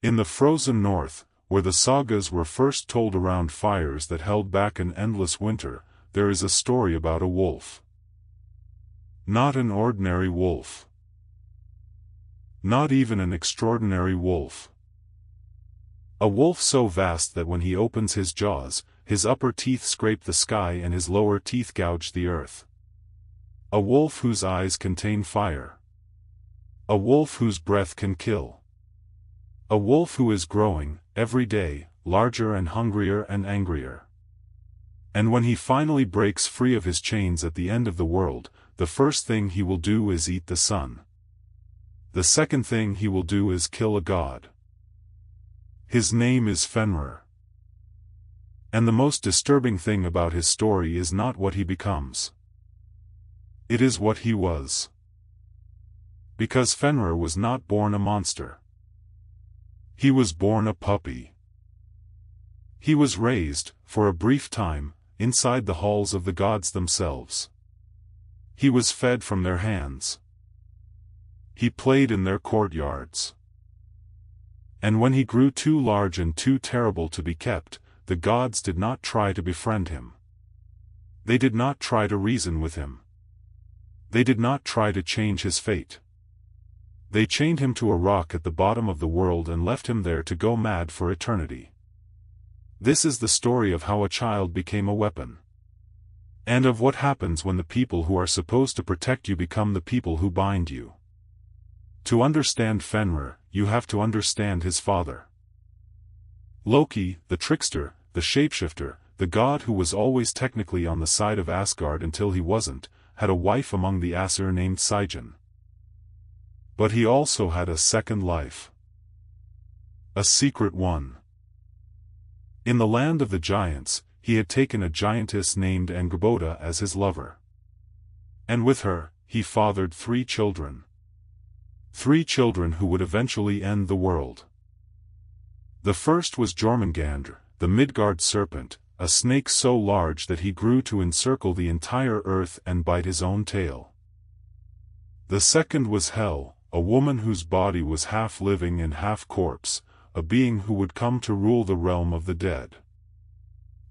In the frozen north, where the sagas were first told around fires that held back an endless winter, there is a story about a wolf. Not an ordinary wolf. Not even an extraordinary wolf. A wolf so vast that when he opens his jaws, his upper teeth scrape the sky and his lower teeth gouge the earth. A wolf whose eyes contain fire. A wolf whose breath can kill. A wolf who is growing, every day, larger and hungrier and angrier. And when he finally breaks free of his chains at the end of the world, the first thing he will do is eat the sun. The second thing he will do is kill a god. His name is Fenrir. And the most disturbing thing about his story is not what he becomes. It is what he was. Because Fenrir was not born a monster. He was born a puppy. He was raised, for a brief time, inside the halls of the gods themselves. He was fed from their hands. He played in their courtyards. And when he grew too large and too terrible to be kept, the gods did not try to befriend him. They did not try to reason with him. They did not try to change his fate. They chained him to a rock at the bottom of the world and left him there to go mad for eternity. This is the story of how a child became a weapon. And of what happens when the people who are supposed to protect you become the people who bind you. To understand Fenrir, you have to understand his father. Loki, the trickster, the shapeshifter, the god who was always technically on the side of Asgard until he wasn't, had a wife among the Aesir named Sigyn. But he also had a second life. A secret one. In the land of the giants, he had taken a giantess named Angrboda as his lover. And with her, he fathered 3 children. 3 children who would eventually end the world. The first was Jormungandr, the Midgard serpent, a snake so large that he grew to encircle the entire earth and bite his own tail. The second was Hel, a woman whose body was half living and half corpse, a being who would come to rule the realm of the dead.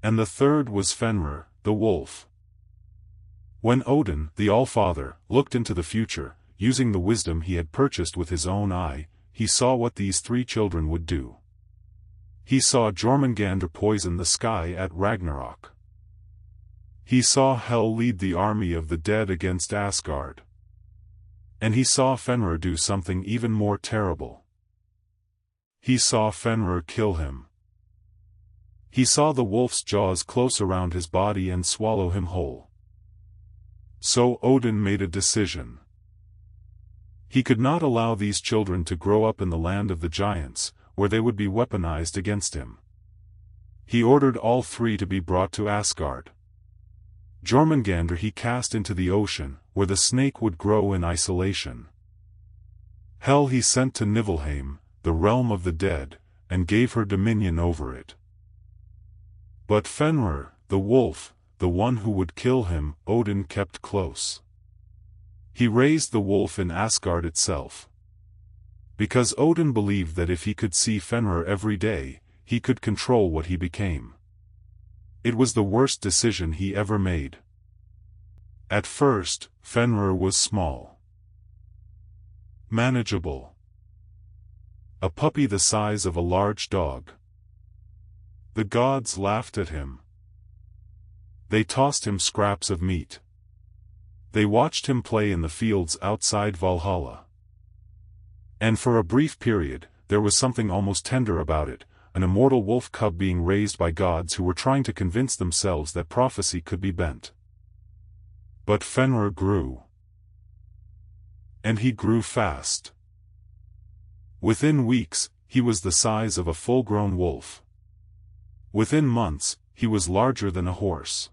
And the third was Fenrir, the wolf. When Odin, the All-Father, looked into the future, using the wisdom he had purchased with his own eye, he saw what these 3 children would do. He saw Jormungandr poison the sky at Ragnarok. He saw Hel lead the army of the dead against Asgard. And he saw Fenrir do something even more terrible. He saw Fenrir kill him. He saw the wolf's jaws close around his body and swallow him whole. So Odin made a decision. He could not allow these children to grow up in the land of the giants, where they would be weaponized against him. He ordered all 3 to be brought to Asgard. Jormungandr he cast into the ocean, where the snake would grow in isolation. Hel he sent to Niflheim, the realm of the dead, and gave her dominion over it. But Fenrir, the wolf, the one who would kill him, Odin kept close. He raised the wolf in Asgard itself. Because Odin believed that if he could see Fenrir every day, he could control what he became. It was the worst decision he ever made. At first, Fenrir was small. Manageable. A puppy the size of a large dog. The gods laughed at him. They tossed him scraps of meat. They watched him play in the fields outside Valhalla. And for a brief period, there was something almost tender about it, an immortal wolf cub being raised by gods who were trying to convince themselves that prophecy could be bent. But Fenrir grew. And he grew fast. Within weeks, he was the size of a full-grown wolf. Within months, he was larger than a horse.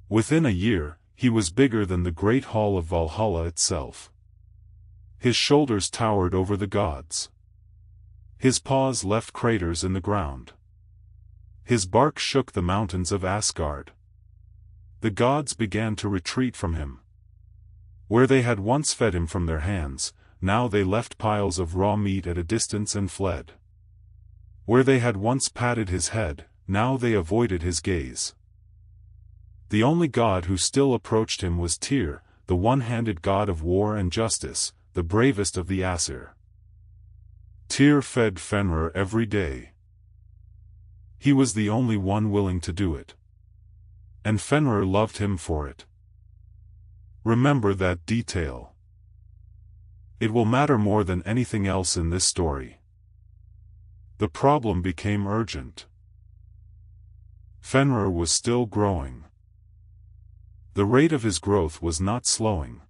Within a year, he was bigger than the great hall of Valhalla itself. His shoulders towered over the gods. His paws left craters in the ground. His bark shook the mountains of Asgard. The gods began to retreat from him. Where they had once fed him from their hands, now they left piles of raw meat at a distance and fled. Where they had once patted his head, now they avoided his gaze. The only god who still approached him was Tyr, the one-handed god of war and justice, the bravest of the Aesir. Tyr fed Fenrir every day. He was the only one willing to do it. And Fenrir loved him for it. Remember that detail. It will matter more than anything else in this story. The problem became urgent. Fenrir was still growing. The rate of his growth was not slowing.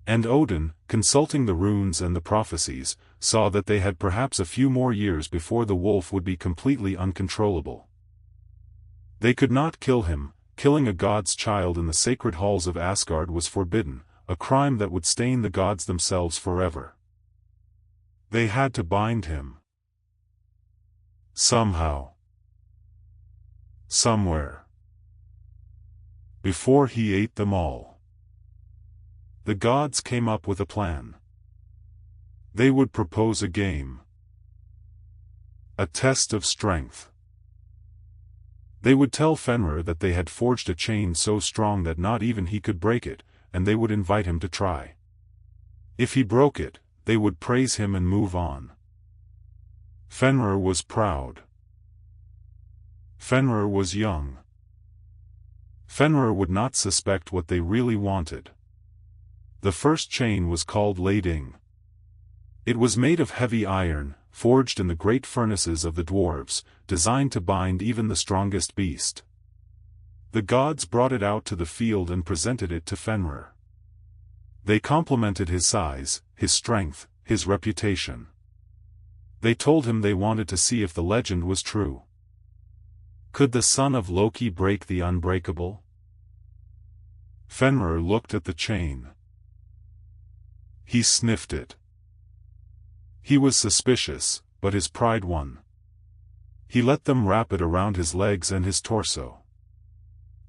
And Odin, consulting the runes and the prophecies, saw that they had perhaps a few more years before the wolf would be completely uncontrollable. They could not kill him. Killing a god's child in the sacred halls of Asgard was forbidden, a crime that would stain the gods themselves forever. They had to bind him. Somehow. Somewhere. Before he ate them all. The gods came up with a plan. They would propose a game. A test of strength. They would tell Fenrir that they had forged a chain so strong that not even he could break it, and they would invite him to try. If he broke it, they would praise him and move on. Fenrir was proud. Fenrir was young. Fenrir would not suspect what they really wanted. The first chain was called Leyding. It was made of heavy iron, forged in the great furnaces of the dwarves, designed to bind even the strongest beast. The gods brought it out to the field and presented it to Fenrir. They complimented his size, his strength, his reputation. They told him they wanted to see if the legend was true. Could the son of Loki break the unbreakable? Fenrir looked at the chain. He sniffed it. He was suspicious, but his pride won. He let them wrap it around his legs and his torso.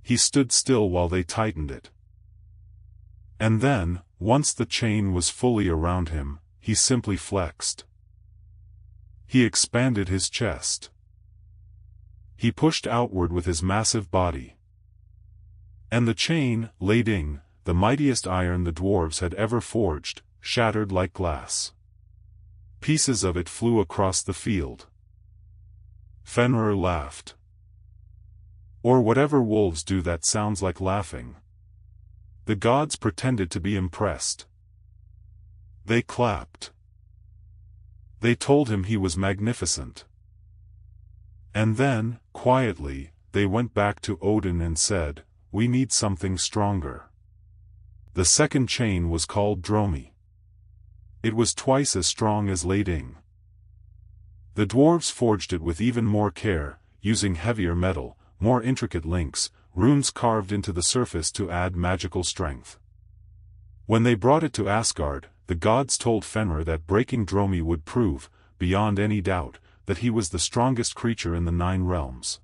He stood still while they tightened it. And then, once the chain was fully around him, he simply flexed. He expanded his chest. He pushed outward with his massive body. And the chain, Leyding, the mightiest iron the dwarves had ever forged, shattered like glass. Pieces of it flew across the field. Fenrir laughed. Or whatever wolves do that sounds like laughing. The gods pretended to be impressed. They clapped. They told him he was magnificent. And then, quietly, they went back to Odin and said, "We need something stronger." The second chain was called Dromi. It was twice as strong as Leyding. The dwarves forged it with even more care, using heavier metal, more intricate links, runes carved into the surface to add magical strength. When they brought it to Asgard, the gods told Fenrir that breaking Dromi would prove, beyond any doubt, that he was the strongest creature in the 9 realms.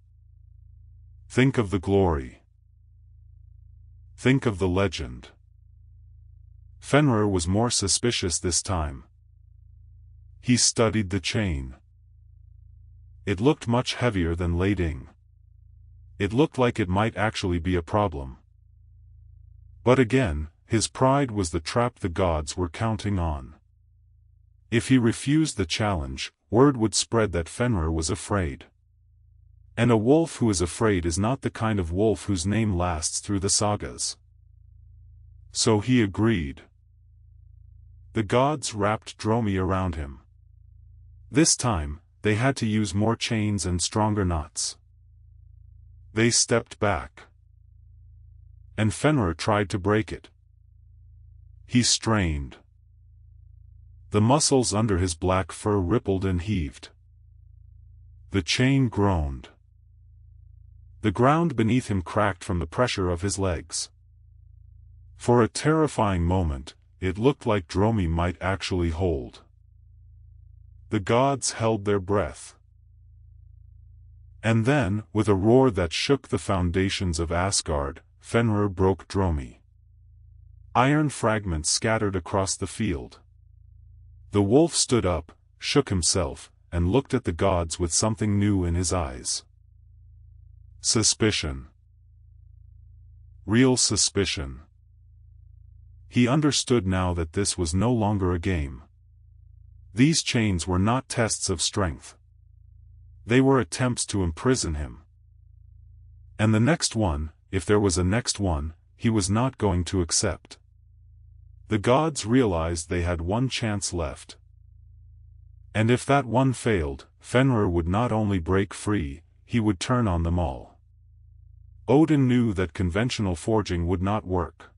Think of the glory. Think of the legend. Fenrir was more suspicious this time. He studied the chain. It looked much heavier than Leyding. It looked like it might actually be a problem. But again, his pride was the trap the gods were counting on. If he refused the challenge, word would spread that Fenrir was afraid. And a wolf who is afraid is not the kind of wolf whose name lasts through the sagas. So he agreed. The gods wrapped Dromi around him. This time, they had to use more chains and stronger knots. They stepped back. And Fenrir tried to break it. He strained. The muscles under his black fur rippled and heaved. The chain groaned. The ground beneath him cracked from the pressure of his legs. For a terrifying moment, it looked like Dromi might actually hold. The gods held their breath. And then, with a roar that shook the foundations of Asgard, Fenrir broke Dromi. Iron fragments scattered across the field. The wolf stood up, shook himself, and looked at the gods with something new in his eyes. Suspicion. Real suspicion. He understood now that this was no longer a game. These chains were not tests of strength. They were attempts to imprison him. And the next one, if there was a next one, he was not going to accept. The gods realized they had one chance left. And if that one failed, Fenrir would not only break free, he would turn on them all. Odin knew that conventional forging would not work.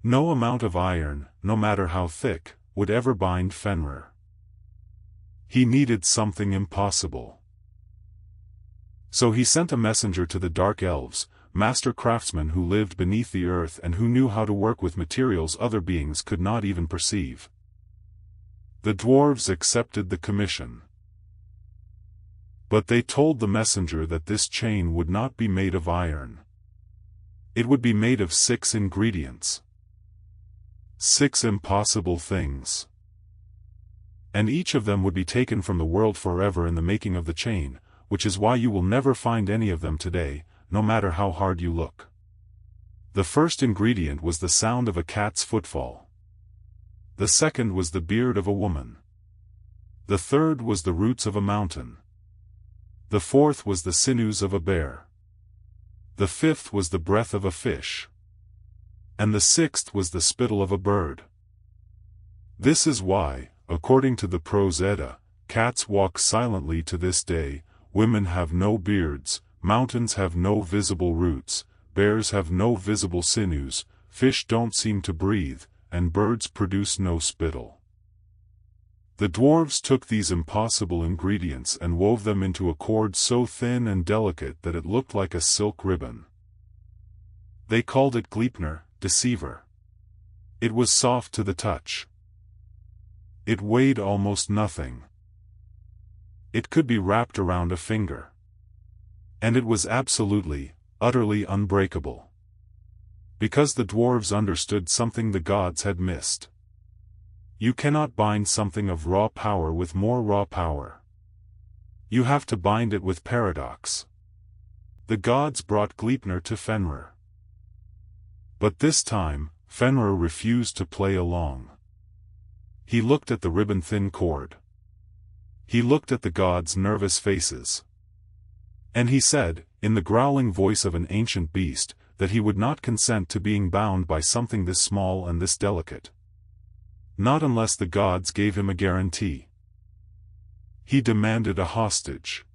No amount of iron, no matter how thick, would ever bind Fenrir. He needed something impossible. So he sent a messenger to the Dark Elves, master craftsmen who lived beneath the earth and who knew how to work with materials other beings could not even perceive. The dwarves accepted the commission. But they told the messenger that this chain would not be made of iron. It would be made of 6 ingredients. 6 impossible things. And each of them would be taken from the world forever in the making of the chain, which is why you will never find any of them today, no matter how hard you look. The first ingredient was the sound of a cat's footfall. The second was the beard of a woman. The third was the roots of a mountain. The fourth was the sinews of a bear. The fifth was the breath of a fish. And the sixth was the spittle of a bird. This is why, according to the Prose Edda, cats walk silently to this day, women have no beards, mountains have no visible roots, bears have no visible sinews, fish don't seem to breathe, and birds produce no spittle. The dwarves took these impossible ingredients and wove them into a cord so thin and delicate that it looked like a silk ribbon. They called it Gleipnir, deceiver. It was soft to the touch. It weighed almost nothing. It could be wrapped around a finger. And it was absolutely, utterly unbreakable. Because the dwarves understood something the gods had missed. You cannot bind something of raw power with more raw power. You have to bind it with paradox. The gods brought Gleipnir to Fenrir. But this time, Fenrir refused to play along. He looked at the ribbon-thin cord. He looked at the gods' nervous faces. And he said, in the growling voice of an ancient beast, that he would not consent to being bound by something this small and this delicate. Not unless the gods gave him a guarantee. He demanded a hostage.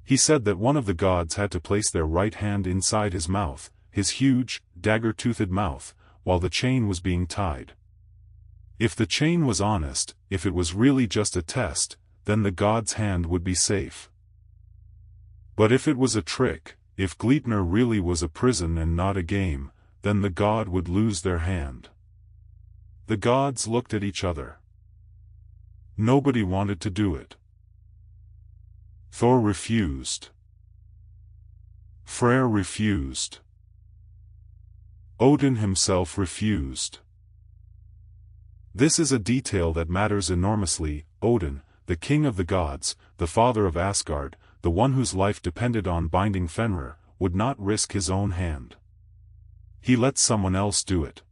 He said that one of the gods had to place their right hand inside his mouth, his huge, dagger-toothed mouth, while the chain was being tied. If the chain was honest, if it was really just a test, then the god's hand would be safe. But if it was a trick, if Gleipnir really was a prison and not a game, then the god would lose their hand. The gods looked at each other. Nobody wanted to do it. Thor refused. Freyr refused. Odin himself refused. This is a detail that matters enormously. Odin, the king of the gods, the father of Asgard, the one whose life depended on binding Fenrir, would not risk his own hand. He let someone else do it.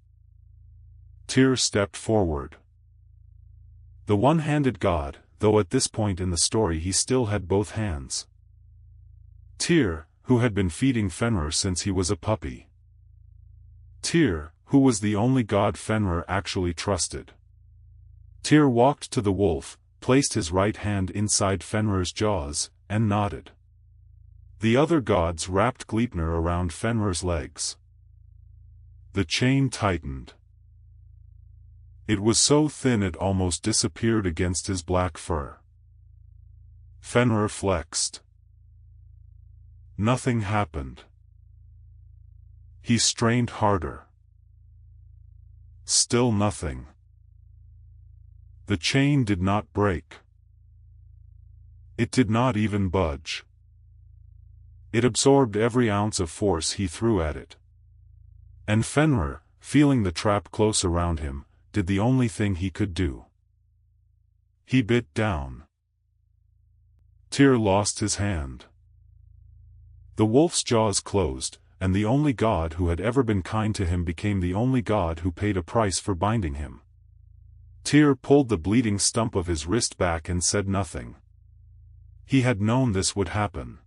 Tyr stepped forward. The one-handed god, though at this point in the story he still had both hands. Tyr, who had been feeding Fenrir since he was a puppy. Tyr, who was the only god Fenrir actually trusted. Tyr walked to the wolf, placed his right hand inside Fenrir's jaws, and nodded. The other gods wrapped Gleipnir around Fenrir's legs. The chain tightened. It was so thin it almost disappeared against his black fur. Fenrir flexed. Nothing happened. He strained harder. Still nothing. The chain did not break. It did not even budge. It absorbed every ounce of force he threw at it. And Fenrir, feeling the trap close around him, did the only thing he could do. He bit down. Tyr lost his hand. The wolf's jaws closed, and the only god who had ever been kind to him became the only god who paid a price for binding him. Tyr pulled the bleeding stump of his wrist back and said nothing. He had known this would happen.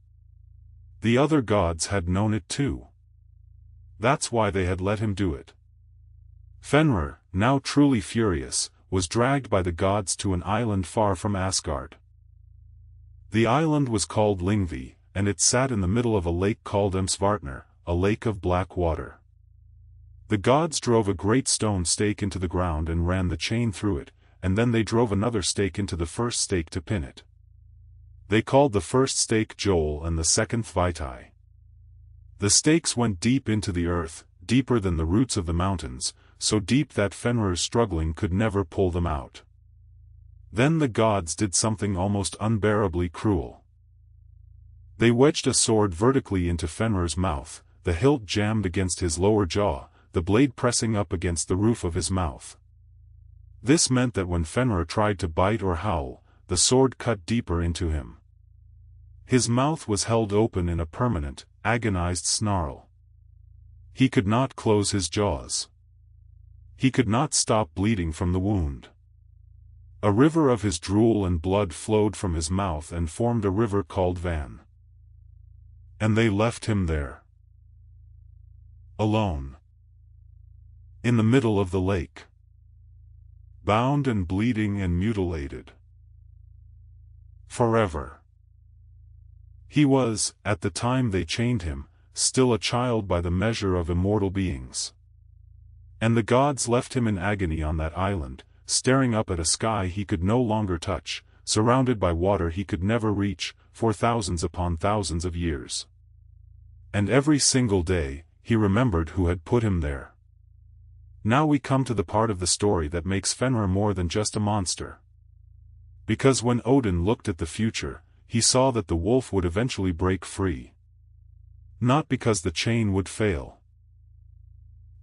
The other gods had known it too. That's why they had let him do it. Fenrir, now truly furious, was dragged by the gods to an island far from Asgard. The island was called Lyngvi, and it sat in the middle of a lake called Svartner, a lake of black water. The gods drove a great stone stake into the ground and ran the chain through it, and then they drove another stake into the first stake to pin it. They called the first stake Joel and the second Vitae. The stakes went deep into the earth, deeper than the roots of the mountains, so deep that Fenrir's struggling could never pull them out. Then the gods did something almost unbearably cruel. They wedged a sword vertically into Fenrir's mouth, the hilt jammed against his lower jaw, the blade pressing up against the roof of his mouth. This meant that when Fenrir tried to bite or howl, the sword cut deeper into him. His mouth was held open in a permanent, agonized snarl. He could not close his jaws. He could not stop bleeding from the wound. A river of his drool and blood flowed from his mouth and formed a river called Van. And they left him there. Alone. In the middle of the lake. Bound and bleeding and mutilated. Forever. He was, at the time they chained him, still a child by the measure of immortal beings. And the gods left him in agony on that island, staring up at a sky he could no longer touch, surrounded by water he could never reach, for thousands upon thousands of years. And every single day, he remembered who had put him there. Now we come to the part of the story that makes Fenrir more than just a monster. Because when Odin looked at the future, he saw that the wolf would eventually break free. Not because the chain would fail,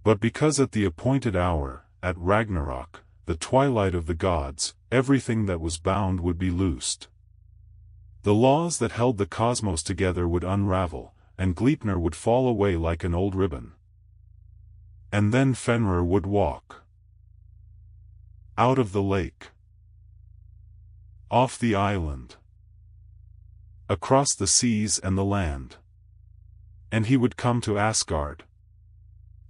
but because at the appointed hour, at Ragnarok, the twilight of the gods, everything that was bound would be loosed. The laws that held the cosmos together would unravel, and Gleipnir would fall away like an old ribbon. And then Fenrir would walk out of the lake, off the island, across the seas and the land. And he would come to Asgard.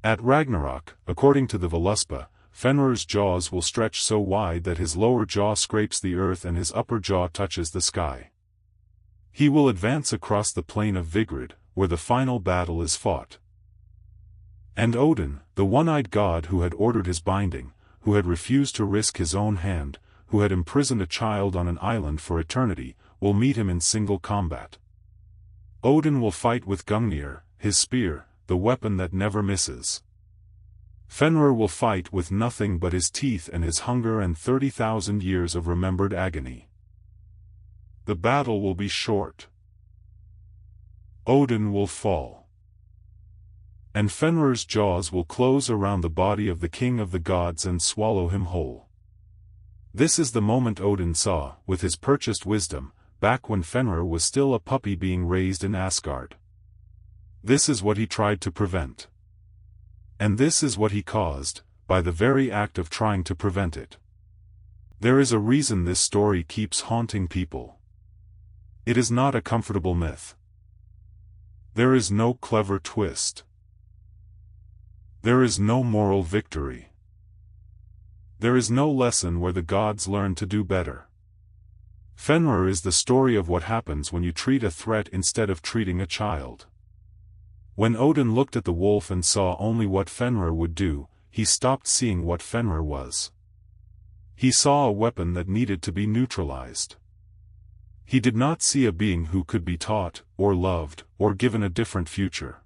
At Ragnarok, according to the Voluspa, Fenrir's jaws will stretch so wide that his lower jaw scrapes the earth and his upper jaw touches the sky. He will advance across the plain of Vigrid, where the final battle is fought. And Odin, the one-eyed god who had ordered his binding, who had refused to risk his own hand, who had imprisoned a child on an island for eternity, will meet him in single combat. Odin will fight with Gungnir, his spear, the weapon that never misses. Fenrir will fight with nothing but his teeth and his hunger and 30,000 years of remembered agony. The battle will be short. Odin will fall. And Fenrir's jaws will close around the body of the king of the gods and swallow him whole. This is the moment Odin saw, with his purchased wisdom, back when Fenrir was still a puppy being raised in Asgard. This is what he tried to prevent. And this is what he caused, by the very act of trying to prevent it. There is a reason this story keeps haunting people. It is not a comfortable myth. There is no clever twist. There is no moral victory. There is no lesson where the gods learn to do better. Fenrir is the story of what happens when you treat a threat instead of treating a child. When Odin looked at the wolf and saw only what Fenrir would do, he stopped seeing what Fenrir was. He saw a weapon that needed to be neutralized. He did not see a being who could be taught, or loved, or given a different future.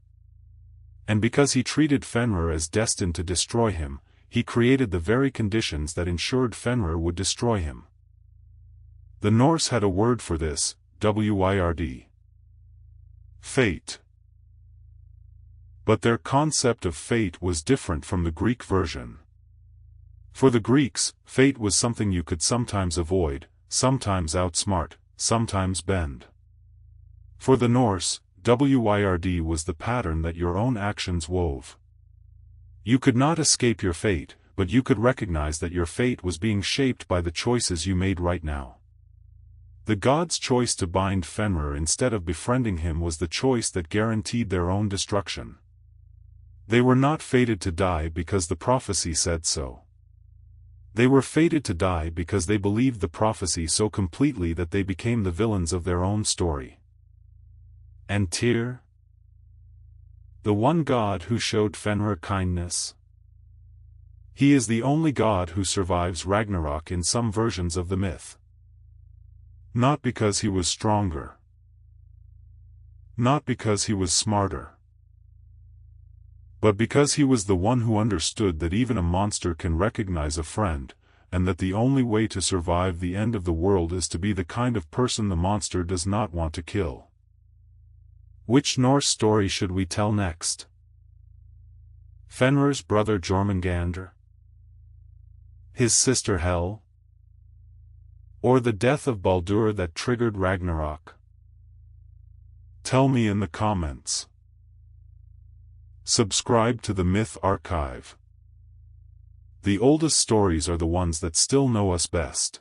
And because he treated Fenrir as destined to destroy him, he created the very conditions that ensured Fenrir would destroy him. The Norse had a word for this, wird. Fate. But their concept of fate was different from the Greek version. For the Greeks, fate was something you could sometimes avoid, sometimes outsmart, sometimes bend. For the Norse, Wyrd was the pattern that your own actions wove. You could not escape your fate, but you could recognize that your fate was being shaped by the choices you made right now. The gods' choice to bind Fenrir instead of befriending him was the choice that guaranteed their own destruction. They were not fated to die because the prophecy said so. They were fated to die because they believed the prophecy so completely that they became the villains of their own story. And Tyr? The one god who showed Fenrir kindness? He is the only god who survives Ragnarok in some versions of the myth. Not because he was stronger. Not because he was smarter. But because he was the one who understood that even a monster can recognize a friend, and that the only way to survive the end of the world is to be the kind of person the monster does not want to kill. Which Norse story should we tell next? Fenrir's brother Jormungandr? His sister Hel? Or the death of Baldur that triggered Ragnarok? Tell me in the comments. Subscribe to the Myth Archive. The oldest stories are the ones that still know us best.